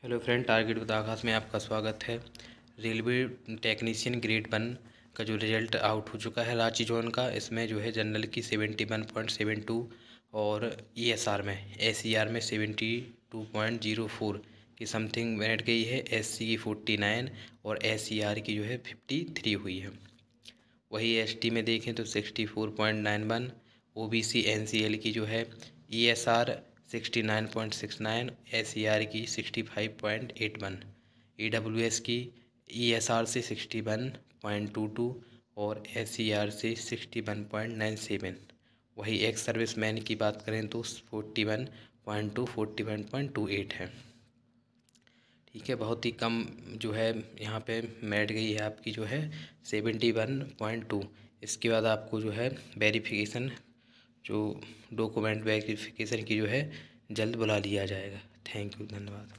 Hello friend, target with आकाश में आपका स्वागत है। रेलवे टेक्नीशियन ग्रेड 1 का जो रिज़ल्ट आउट हो चुका है रांची जोन का, इसमें जो है जनरल की 71.72 और ESR में SER में 72.04 की समथिंग मेरिट गई है। SC की 49 और SER की जो है 53 हुई है। वही ST में देखें तो 64.91, OBC NCL की जो है ESR 69.69, SER की 65.81, EWS की ESR से 61.22 और SER से 61.97। वही एक्स सर्विस मैन की बात करें तो 41.28 है। ठीक है, बहुत ही कम जो है यहाँ पे मेरिट गई है आपकी जो है 71.2। इसके बाद आपको जो है वेरिफिकेशन, जो डॉक्यूमेंट वेरिफिकेशन की जो है जल्द बुला लिया जाएगा। थैंक यू, धन्यवाद।